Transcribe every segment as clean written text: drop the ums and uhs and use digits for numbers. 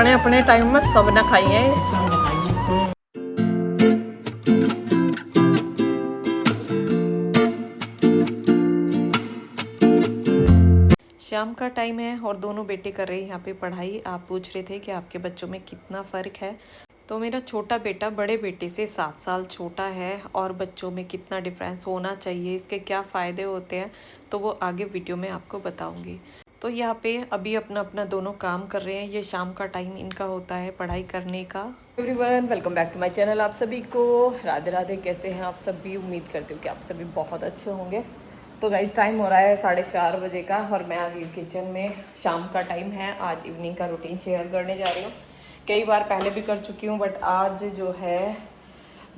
अपने अपने टाइम में सब ना खाइए। शाम का टाइम है और दोनों बेटे कर रहे हैं यहाँ पे पढ़ाई। आप पूछ रहे थे कि आपके बच्चों में कितना फ़र्क है। तो मेरा छोटा बेटा बड़े बेटे से 7 साल छोटा है और बच्चों में कितना डिफरेंस होना चाहिए, इसके क्या फ़ायदे होते हैं, तो वो आगे वीडियो में आपको बताऊंगी। तो यहाँ पे अभी अपना अपना दोनों काम कर रहे हैं। ये शाम का टाइम इनका होता है पढ़ाई करने का। Everyone, welcome back to my channel. आप सभी को राधे राधे। कैसे हैं आप सभी? उम्मीद करती हूँ कि आप सभी बहुत अच्छे होंगे। तो गाइस, टाइम हो रहा है 4:30 बजे का और मैं आ गई किचन में। शाम का टाइम है। आज इवनिंग का रूटीन शेयर करने जा रही हूँ। कई बार पहले भी कर चुकी हूँ, बट आज जो है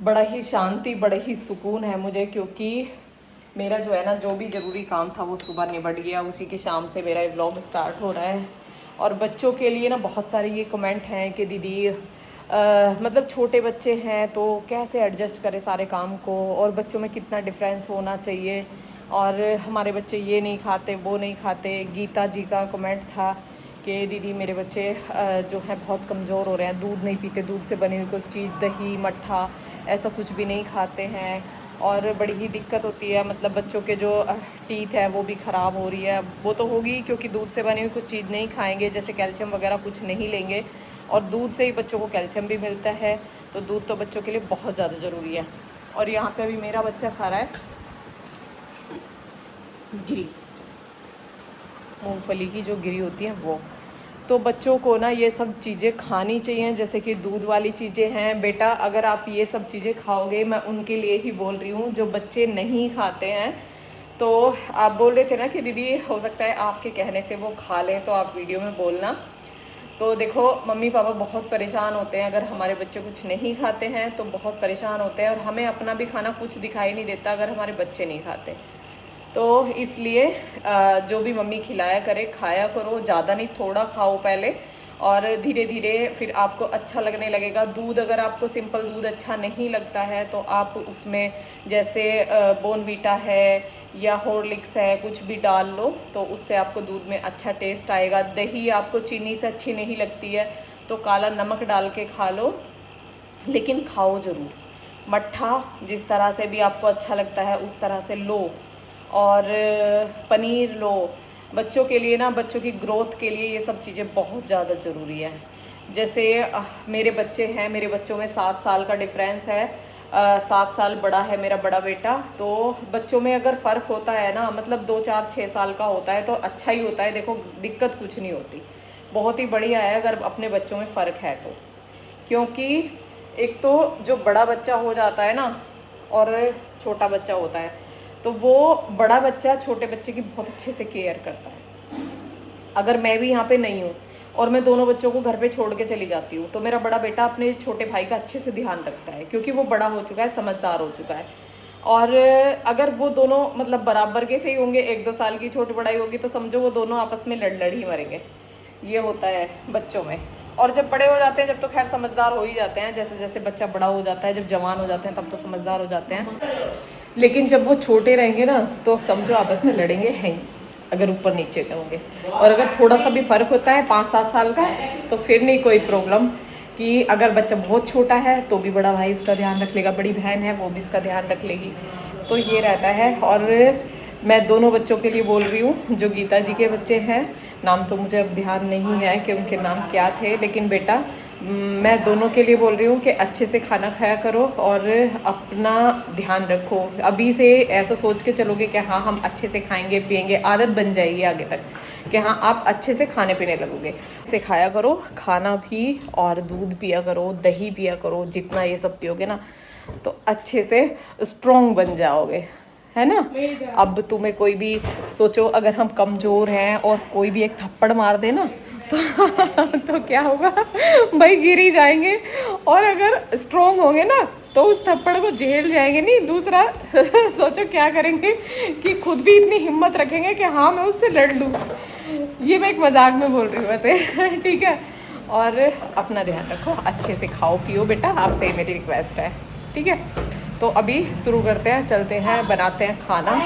बड़ा ही शांति, बड़ा ही सुकून है मुझे, क्योंकि मेरा जो है ना, जो भी ज़रूरी काम था वो सुबह निबट गया। उसी के शाम से मेरा व्लॉग स्टार्ट हो रहा है। और बच्चों के लिए ना बहुत सारे ये कमेंट हैं कि दीदी मतलब छोटे बच्चे हैं तो कैसे एडजस्ट करें सारे काम को, और बच्चों में कितना डिफरेंस होना चाहिए, और हमारे बच्चे ये नहीं खाते वो नहीं खाते। गीता जी का कमेंट था कि दीदी मेरे बच्चे जो है बहुत कमज़ोर हो रहे हैं, दूध नहीं पीते, दूध से बनी हुई कोई चीज़, दही मट्ठा ऐसा कुछ भी नहीं खाते हैं, और बड़ी ही दिक्कत होती है। मतलब बच्चों के जो टीथ है वो भी ख़राब हो रही है। वो तो होगी क्योंकि दूध से बनी हुई कुछ चीज़ नहीं खाएंगे, जैसे कैल्शियम वगैरह कुछ नहीं लेंगे, और दूध से ही बच्चों को कैल्शियम भी मिलता है। तो दूध तो बच्चों के लिए बहुत ज़्यादा ज़रूरी है। और यहाँ पे अभी मेरा बच्चा खा रहा है गिरी, मूंगफली की जो गिरी होती है वो। तो बच्चों को ना ये सब चीज़ें खानी चाहिए, जैसे कि दूध वाली चीज़ें हैं। बेटा अगर आप ये सब चीज़ें खाओगे, मैं उनके लिए ही बोल रही हूँ जो बच्चे नहीं खाते हैं। तो आप बोल रहे थे ना कि दीदी हो सकता है आपके कहने से वो खा लें, तो आप वीडियो में बोलना। तो देखो, मम्मी पापा बहुत परेशान होते हैं अगर हमारे बच्चे कुछ नहीं खाते हैं, तो बहुत परेशान होते हैं। और हमें अपना भी खाना कुछ दिखाई नहीं देता अगर हमारे बच्चे नहीं खाते। तो इसलिए जो भी मम्मी खिलाया करे खाया करो, ज़्यादा नहीं, थोड़ा खाओ पहले, और धीरे धीरे फिर आपको अच्छा लगने लगेगा। दूध अगर आपको सिंपल दूध अच्छा नहीं लगता है तो आप उसमें जैसे बोर्नवीटा है या हॉर्लिक्स है, कुछ भी डाल लो, तो उससे आपको दूध में अच्छा टेस्ट आएगा। दही आपको चीनी से अच्छी नहीं लगती है तो काला नमक डाल के खा लो, लेकिन खाओ ज़रूर। मट्ठा जिस तरह से भी आपको अच्छा लगता है उस तरह से लो, और पनीर लो। बच्चों के लिए ना, बच्चों की ग्रोथ के लिए ये सब चीज़ें बहुत ज़्यादा ज़रूरी है। जैसे मेरे बच्चे हैं, मेरे बच्चों में 7 साल का डिफरेंस है। 7 साल बड़ा है मेरा बड़ा बेटा। तो बच्चों में अगर फ़र्क होता है ना, मतलब 2 4 6 साल का होता है तो अच्छा ही होता है। देखो, दिक्कत कुछ नहीं होती, बहुत ही बढ़िया है अगर अपने बच्चों में फ़र्क है तो। क्योंकि एक तो जो बड़ा बच्चा हो जाता है ना और छोटा बच्चा होता है, तो वो बड़ा बच्चा छोटे बच्चे की बहुत अच्छे से केयर करता है। अगर मैं भी यहाँ पे नहीं हूँ और मैं दोनों बच्चों को घर पे छोड़ के चली जाती हूँ, तो मेरा बड़ा बेटा अपने छोटे भाई का अच्छे से ध्यान रखता है, क्योंकि वो बड़ा हो चुका है, समझदार हो चुका है। और अगर वो दोनों मतलब बराबर के से ही होंगे, 1 2 साल की छोटी बड़ाई होगी, तो समझो वो दोनों आपस में लड़ ही मरेंगे। ये होता है बच्चों में। और जब बड़े हो जाते हैं, जब तो खैर समझदार हो ही जाते हैं, जैसे जैसे बच्चा बड़ा हो जाता है, जब जवान हो जाते हैं तब तो समझदार हो जाते हैं। लेकिन जब वो छोटे रहेंगे ना, तो समझो आपस में लड़ेंगे हैं अगर ऊपर नीचे होंगे। और अगर थोड़ा सा भी फ़र्क होता है 5 7 साल का, तो फिर नहीं कोई प्रॉब्लम। कि अगर बच्चा बहुत छोटा है तो भी बड़ा भाई उसका ध्यान रख लेगा, बड़ी बहन है वो भी उसका ध्यान रख लेगी। तो ये रहता है। और मैं दोनों बच्चों के लिए बोल रही हूँ, जो गीता जी के बच्चे हैं, नाम तो मुझे अब ध्यान नहीं है कि उनके नाम क्या थे, लेकिन बेटा मैं दोनों के लिए बोल रही हूँ कि अच्छे से खाना खाया करो और अपना ध्यान रखो। अभी से ऐसा सोच के चलोगे कि हाँ हम अच्छे से खाएंगे पिएंगे, आदत बन जाएगी आगे तक कि हाँ आप अच्छे से खाने पीने लगोगे। से खाया करो खाना भी, और दूध पिया करो, दही पिया करो। जितना ये सब पियोगे ना तो अच्छे से स्ट्रॉन्ग बन जाओगे, है ना। अब तुम्हें कोई भी सोचो, अगर हम कमज़ोर हैं और कोई भी एक थप्पड़ मार दे ना तो क्या होगा भाई, गिर ही जाएंगे। और अगर स्ट्रॉन्ग होंगे ना तो उस थप्पड़ को झेल जाएंगे। नहीं, दूसरा सोचो क्या करेंगे कि खुद भी इतनी हिम्मत रखेंगे कि हाँ मैं उससे लड़ लूँ। ये मैं एक मजाक में बोल रही हूँ वैसे ठीक है। और अपना ध्यान रखो, अच्छे से खाओ पियो बेटा, आपसे मेरी रिक्वेस्ट है, ठीक है। तो अभी शुरू करते हैं, चलते हैं, बनाते हैं खाना।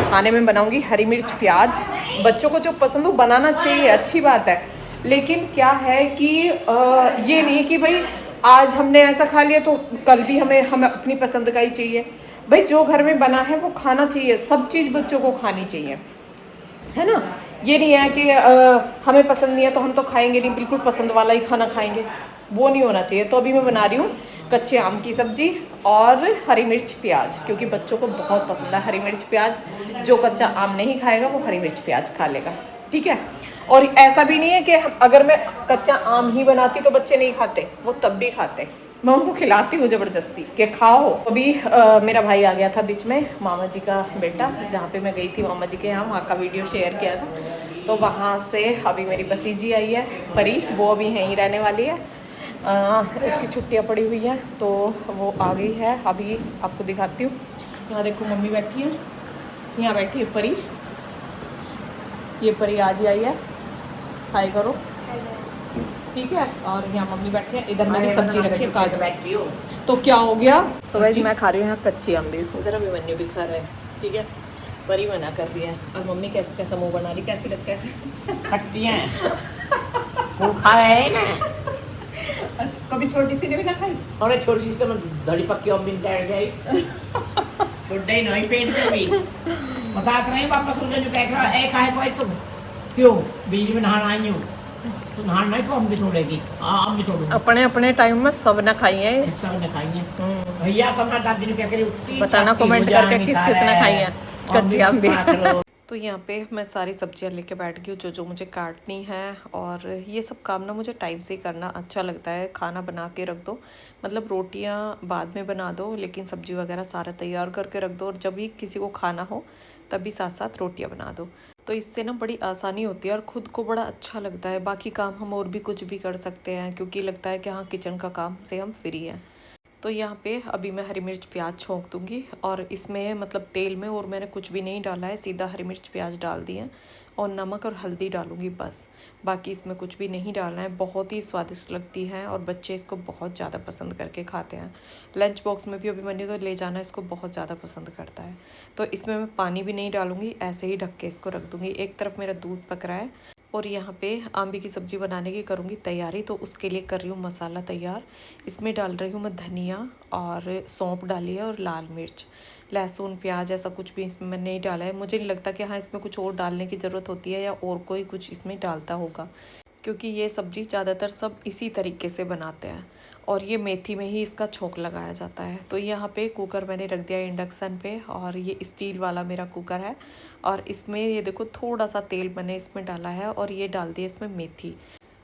खाने में बनाऊंगी हरी मिर्च प्याज। बच्चों को जो पसंद हो बनाना चाहिए, अच्छी बात है। लेकिन क्या है कि ये नहीं कि भाई आज हमने ऐसा खा लिया तो कल भी हमें अपनी पसंद का ही चाहिए। भाई जो घर में बना है वो खाना चाहिए, सब चीज़ बच्चों को खानी चाहिए, है ना। ये नहीं है कि हमें पसंद नहीं है तो हम तो खाएंगे नहीं, बिल्कुल पसंद वाला ही खाना खाएंगे, वो नहीं होना चाहिए। तो अभी मैं बना रही हूँ कच्चे आम की सब्जी और हरी मिर्च प्याज, क्योंकि बच्चों को बहुत पसंद है हरी मिर्च प्याज। जो कच्चा आम नहीं खाएगा वो हरी मिर्च प्याज खा लेगा, ठीक है। और ऐसा भी नहीं है कि अगर मैं कच्चा आम ही बनाती तो बच्चे नहीं खाते, वो तब भी खाते। मैं उनको खिलाती हूँ ज़बरदस्ती कि खाओ। अभी मेरा भाई आ गया था बीच में, मामा जी का बेटा, जहाँ पे मैं गई थी मामा जी के यहाँ, वहाँ का वीडियो शेयर किया था। तो वहाँ से अभी मेरी भतीजी आई है परी, वो अभी यहीं रहने वाली है। उसकी छुट्टियाँ पड़ी हुई हैं तो वो आ गई है। अभी आपको दिखाती हूँ, यहाँ देखो मम्मी बैठी है, यहाँ बैठी है परी, ये परी आज ही आई है, हाय करो, ठीक है। और यहाँ मम्मी बैठी है, इधर मैंने सब्जी रखी है काट बैठी हो। तो क्या हो गया, तो गाइस मैं खा रही हूँ यहाँ कच्ची अम्बी, उधर अभी मन्नू भी खा रहे हैं, ठीक है। परी मना कर रही है और मम्मी कैसे कैसा मुंह बना रही, कैसी लगता है खट्टी है वो खाया है ना। कभी छोटी सी ने भी ना खाई, और छोटी सी तो मैं धड़ी पक्की अम्बिन बैठ गई छोटा ही नहीं पेट में भी बता रहे वापस उधर जो कह रहा है काहे कोई तुम क्यों बिजली में नहाना आई हूँ, तो नहाना नहीं तो हम भी छोड़ेगी। हाँ हम भी छोड़ूंगी, अपने अपने टाइम में सब ना खाई है, सब ने खाई है। भैया कमरा दादी ने क्या करी, बताना कमेंट करके किस किस ने खाई है कच्ची अम्बी। तो यहाँ पे मैं सारी सब्जियाँ लेके बैठ गई हूँ जो जो मुझे काटनी है। और ये सब काम ना मुझे टाइम से ही करना अच्छा लगता है। खाना बना के रख दो, मतलब रोटियाँ बाद में बना दो, लेकिन सब्जी वगैरह सारा तैयार करके रख दो, और जब भी किसी को खाना हो तभी साथ साथ रोटियाँ बना दो। तो इससे ना बड़ी आसानी होती है और ख़ुद को बड़ा अच्छा लगता है। बाकी काम हम और भी कुछ भी कर सकते हैं, क्योंकि लगता है कि हाँ किचन का काम से हम फ्री हैं। तो यहाँ पे अभी मैं हरी मिर्च प्याज छोंक दूँगी, और इसमें मतलब तेल में और मैंने कुछ भी नहीं डाला है, सीधा हरी मिर्च प्याज डाल दिए हैं और नमक और हल्दी डालूँगी बस। बाकी इसमें कुछ भी नहीं डालना है। बहुत ही स्वादिष्ट लगती है और बच्चे इसको बहुत ज़्यादा पसंद करके खाते हैं। लंच बॉक्स में भी अभी मैंने तो ले जाना, इसको बहुत ज़्यादा पसंद करता है। तो इसमें मैं पानी भी नहीं डालूँगी, ऐसे ही ढक के इसको रख दूँगी। एक तरफ मेरा दूध पक रहा है और यहाँ पे आम्बी की सब्ज़ी बनाने की करूँगी तैयारी। तो उसके लिए कर रही हूँ मसाला तैयार। इसमें डाल रही हूँ मैं धनिया और सौंफ डाली है और लाल मिर्च, लहसुन प्याज ऐसा कुछ भी इसमें मैंने नहीं डाला है। मुझे नहीं लगता कि हाँ इसमें कुछ और डालने की ज़रूरत होती है या और कोई कुछ इसमें डालता होगा, क्योंकि ये सब्ज़ी ज़्यादातर सब इसी तरीके से बनाते हैं और ये मेथी में ही इसका छोंक लगाया जाता है। तो यहाँ पे कुकर मैंने रख दिया इंडक्शन पे, और ये स्टील वाला मेरा कुकर है। और इसमें ये देखो थोड़ा सा तेल मैंने इसमें डाला है और ये डाल दिया इसमें मेथी।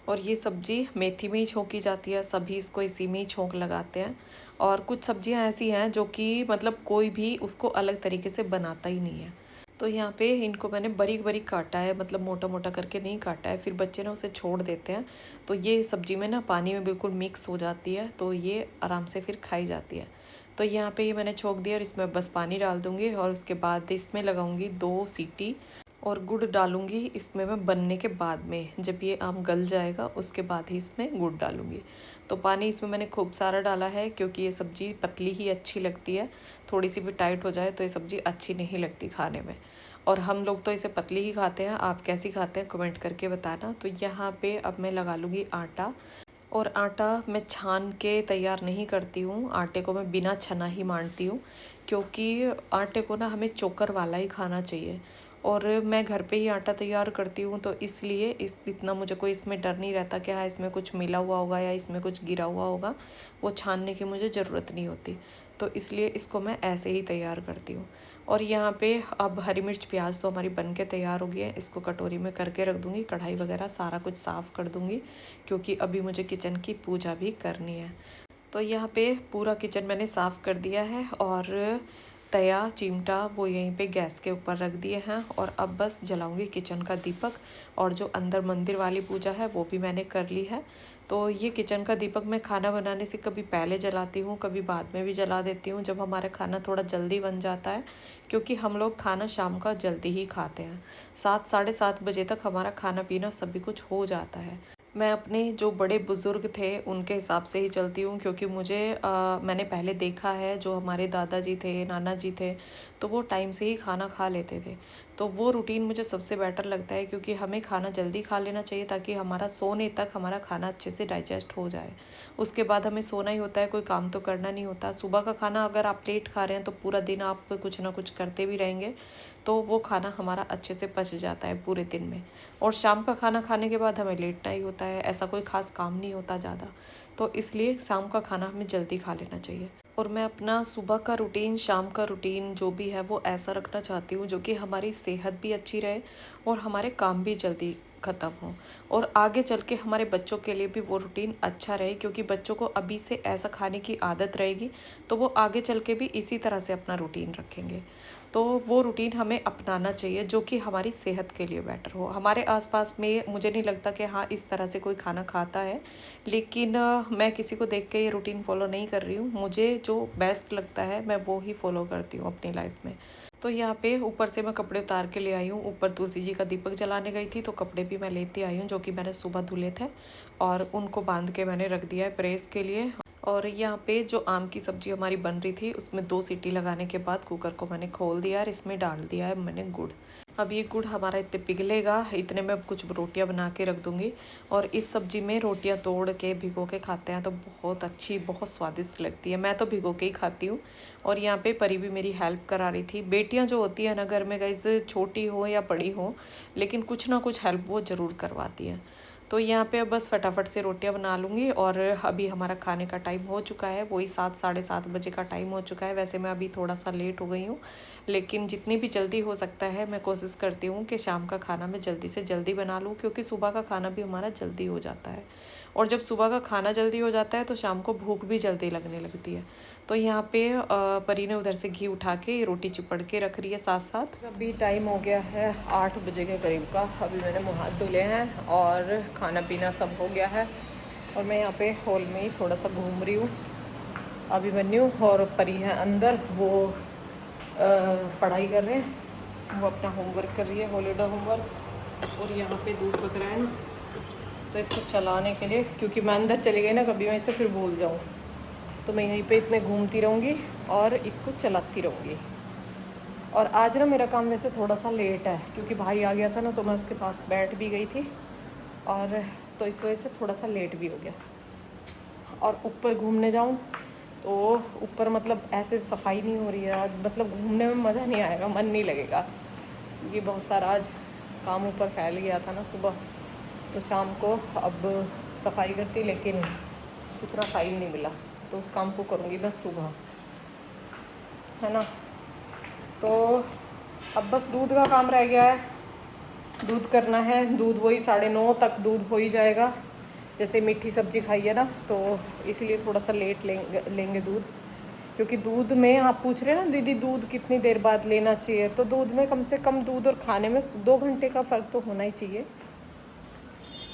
और ये सब्ज़ी मेथी में ही छोंकी जाती है, सभी इसको इसी में ही छोंक लगाते हैं। और कुछ सब्जियां ऐसी हैं जो कि मतलब कोई भी उसको अलग तरीके से बनाता ही नहीं है। तो यहाँ पे इनको मैंने बारीक बारीक काटा है, मतलब मोटा मोटा करके नहीं काटा है, फिर बच्चे ना उसे छोड़ देते हैं। तो ये सब्ज़ी में ना पानी में बिल्कुल मिक्स हो जाती है, तो ये आराम से फिर खाई जाती है। तो यहाँ पे ये मैंने छोंक दिया और इसमें बस पानी डाल दूँगी और उसके बाद इसमें लगाऊँगी 2 सीटी। और गुड़ डालूँगी इसमें मैं बनने के बाद में, जब ये आम गल जाएगा उसके बाद ही इसमें गुड़ डालूँगी। तो पानी इसमें मैंने खूब सारा डाला है, क्योंकि ये सब्ज़ी पतली ही अच्छी लगती है। थोड़ी सी भी टाइट हो जाए तो ये सब्ज़ी अच्छी नहीं लगती खाने में। और हम लोग तो इसे पतली ही खाते हैं, आप कैसी खाते हैं कमेंट करके बताना। तो यहाँ पे अब मैं लगा लूँगी आटा। और आटा मैं छान के तैयार नहीं करती हूँ, आटे को मैं बिना छना ही मांडती हूँ, क्योंकि आटे को ना हमें चोकर वाला ही खाना चाहिए। और मैं घर पे ही आटा तैयार करती हूँ, तो इसलिए इतना मुझे कोई इसमें डर नहीं रहता कि हाँ इसमें कुछ मिला हुआ होगा या इसमें कुछ गिरा हुआ होगा, वो छानने की मुझे ज़रूरत नहीं होती। तो इसलिए इसको मैं ऐसे ही तैयार करती हूँ। और यहाँ पे अब हरी मिर्च प्याज तो हमारी बन के तैयार हो गई है, इसको कटोरी में करके रख दूँगी। कढ़ाई वगैरह सारा कुछ साफ़ कर दूँगी, क्योंकि अभी मुझे किचन की पूजा भी करनी है। तो यहाँ पे पूरा किचन मैंने साफ़ कर दिया है और तया चिमटा वो यहीं पे गैस के ऊपर रख दिए हैं। और अब बस जलाऊंगी किचन का दीपक, और जो अंदर मंदिर वाली पूजा है वो भी मैंने कर ली है। तो ये किचन का दीपक मैं खाना बनाने से कभी पहले जलाती हूँ, कभी बाद में भी जला देती हूँ, जब हमारा खाना थोड़ा जल्दी बन जाता है, क्योंकि हम लोग खाना शाम का जल्दी ही खाते हैं। 7 साढ़े 7 बजे तक हमारा खाना पीना सभी कुछ हो जाता है। मैं अपने जो बड़े बुज़ुर्ग थे उनके हिसाब से ही चलती हूँ, क्योंकि मैंने पहले देखा है जो हमारे दादाजी थे, नाना जी थे, तो वो टाइम से ही खाना खा लेते थे। तो वो रूटीन मुझे सबसे बेटर लगता है, क्योंकि हमें खाना जल्दी खा लेना चाहिए ताकि हमारा सोने तक हमारा खाना अच्छे से डाइजेस्ट हो जाए। उसके बाद हमें सोना ही होता है, कोई काम तो करना नहीं होता। सुबह का खाना अगर आप लेट खा रहे हैं तो पूरा दिन आप कुछ ना कुछ करते भी रहेंगे, तो वो खाना हमारा अच्छे से पच जाता है पूरे दिन में। और शाम का खाना खाने के बाद हमें लेटना ही होता है, ऐसा कोई ख़ास काम नहीं होता ज़्यादा, तो इसलिए शाम का खाना हमें जल्दी खा लेना चाहिए। और मैं अपना सुबह का रूटीन, शाम का रूटीन जो भी है वो ऐसा रखना चाहती हूँ जो कि हमारी सेहत भी अच्छी रहे और हमारे काम भी जल्दी ख़त्म हो, और आगे चल के हमारे बच्चों के लिए भी वो रूटीन अच्छा रहे, क्योंकि बच्चों को अभी से ऐसा खाने की आदत रहेगी तो वो आगे चल के भी इसी तरह से अपना रूटीन रखेंगे। तो वो रूटीन हमें अपनाना चाहिए जो कि हमारी सेहत के लिए बेटर हो। हमारे आसपास में मुझे नहीं लगता कि हाँ इस तरह से कोई खाना खाता है, लेकिन मैं किसी को देख के ये रूटीन फॉलो नहीं कर रही हूँ। मुझे जो बेस्ट लगता है मैं वो ही फॉलो करती हूँ अपनी लाइफ में। तो यहाँ पे ऊपर से मैं कपड़े उतार के ले आई हूँ। ऊपर तुलसी जी का दीपक जलाने गई थी तो कपड़े भी मैं लेते आई हूँ जो कि मैंने सुबह धुले थे, और उनको बांध के मैंने रख दिया है प्रेस के लिए। और यहाँ पे जो आम की सब्जी हमारी बन रही थी उसमें 2 सीटी लगाने के बाद कुकर को मैंने खोल दिया और इसमें डाल दिया है मैंने गुड़। अब ये गुड़ हमारा इतने पिघलेगा, इतने में कुछ रोटियां बना के रख दूंगी। और इस सब्जी में रोटियां तोड़ के भिगो के खाते हैं तो बहुत अच्छी, बहुत स्वादिष्ट लगती है। मैं तो भिगो के ही खाती हूँ। और यहाँ पे परी भी मेरी हेल्प करा रही थी। बेटियाँ जो होती है ना घर में, गाइस छोटी हो या बड़ी हो, लेकिन कुछ ना कुछ हेल्प वो ज़रूर करवाती है। तो यहाँ पे अब बस फटाफट से रोटियां बना लूँगी। और अभी हमारा खाने का टाइम हो चुका है, वही 7 साढ़े 7 बजे का टाइम हो चुका है। वैसे मैं अभी थोड़ा सा लेट हो गई हूँ, लेकिन जितनी भी जल्दी हो सकता है मैं कोशिश करती हूँ कि शाम का खाना मैं जल्दी से जल्दी बना लूँ, क्योंकि सुबह का खाना भी हमारा जल्दी हो जाता है। और जब सुबह का खाना जल्दी हो जाता है तो शाम को भूख भी जल्दी लगने लगती है। तो यहाँ पे परी ने उधर से घी उठा के रोटी चिपड़ के रख रही है साथ साथ। अभी टाइम हो गया है 8 बजे के करीब का। अभी मैंने मुँह हाथ धुले हैं और खाना पीना सब हो गया है, और मैं यहाँ पे हॉल में ही थोड़ा सा घूम रही हूँ। अभी बनी हूँ और परी है अंदर, वो पढ़ाई कर रहे हैं, वो अपना होमवर्क कर रही है, हॉलीडे होमवर्क। और यहाँ पे दूध पक रहा है ना, तो इसको चलाने के लिए, क्योंकि मैं अंदर चली गई ना कभी मैं इसे फिर भूल जाऊँ, तो मैं यहीं पे इतने घूमती रहूँगी और इसको चलाती रहूँगी। और आज ना मेरा काम वैसे थोड़ा सा लेट है, क्योंकि भाई आ गया था ना तो मैं उसके पास बैठ भी गई थी, और तो इस वजह से थोड़ा सा लेट भी हो गया। और ऊपर घूमने जाऊँ तो ऊपर मतलब ऐसे सफाई नहीं हो रही है आज, मतलब घूमने में मज़ा नहीं आएगा, मन नहीं लगेगा, क्योंकि बहुत सारा आज काम ऊपर फैल गया था ना सुबह। तो शाम को अब सफाई करती, लेकिन इतना टाइम नहीं मिला, तो उस काम को करूँगी बस सुबह, है ना। तो अब बस दूध का काम रह गया है, दूध करना है। दूध वही 9:30 तक दूध हो ही जाएगा, जैसे मीठी सब्जी खाई है ना, तो इसलिए थोड़ा सा लेट लेंगे दूध। क्योंकि दूध में आप पूछ रहे हैं ना दीदी दूध कितनी देर बाद लेना चाहिए, तो दूध में कम से कम दूध और खाने में 2 घंटे का फ़र्क तो होना ही चाहिए।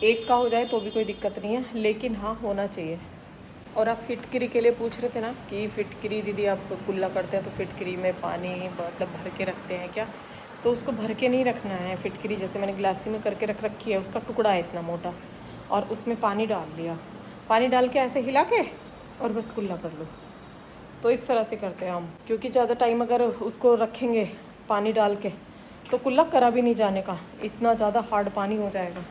1 का हो जाए तो भी कोई दिक्कत नहीं है, लेकिन हाँ होना चाहिए। और आप फिटकरी के लिए पूछ रहे थे ना कि फिटकरी दीदी आप कुल्ला करते हैं तो फिटकरी में पानी मतलब भर के रखते हैं क्या, तो उसको भर के नहीं रखना है। फिटकरी जैसे मैंने गिलासी में करके रख रखी है, उसका टुकड़ा है इतना मोटा, और उसमें पानी डाल दिया, पानी डाल के ऐसे हिला के और बस कुल्ला कर लो। तो इस तरह से करते हैं हम, क्योंकि ज़्यादा टाइम अगर उसको रखेंगे पानी डाल के तो कुल्ला करा भी नहीं जाने का, इतना ज़्यादा हार्ड पानी हो जाएगा,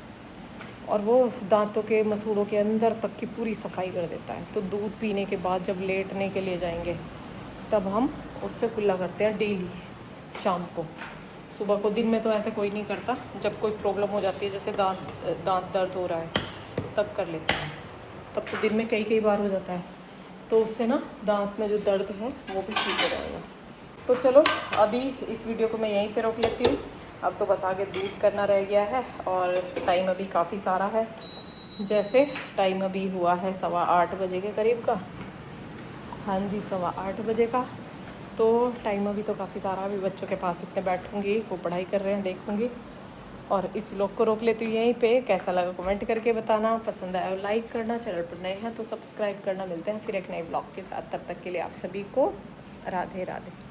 और वो दांतों के मसूड़ों के अंदर तक की पूरी सफाई कर देता है। तो दूध पीने के बाद जब लेटने के लिए जाएंगे तब हम उससे कुल्ला करते हैं डेली शाम को। सुबह को, दिन में तो ऐसे कोई नहीं करता, जब कोई प्रॉब्लम हो जाती है जैसे दांत दर्द हो रहा है तब कर लेते हैं, तब तो दिन में कई बार हो जाता है, तो उससे ना दांत में जो दर्द है वो भी ठीक हो जाएगा। तो चलो अभी इस वीडियो को मैं यहीं पे रोक लेती हूँ। अब तो बस आगे दूध करना रह गया है, और टाइम अभी काफ़ी सारा है। जैसे टाइम अभी हुआ है 8:15 बजे के करीब का, हाँ जी 8:15 बजे का। तो टाइम अभी तो काफ़ी सारा, अभी बच्चों के पास इतने बैठूँगी, वो पढ़ाई कर रहे हैं देखूँगी। और इस व्लॉग को रोक लेती हूँ यहीं पे। कैसा लगा कमेंट करके बताना, पसंद आया लाइक करना, चैनल पर नए हैं तो सब्सक्राइब करना। मिलते हैं फिर एक नए व्लॉग के साथ, तब तक के लिए आप सभी को राधे राधे।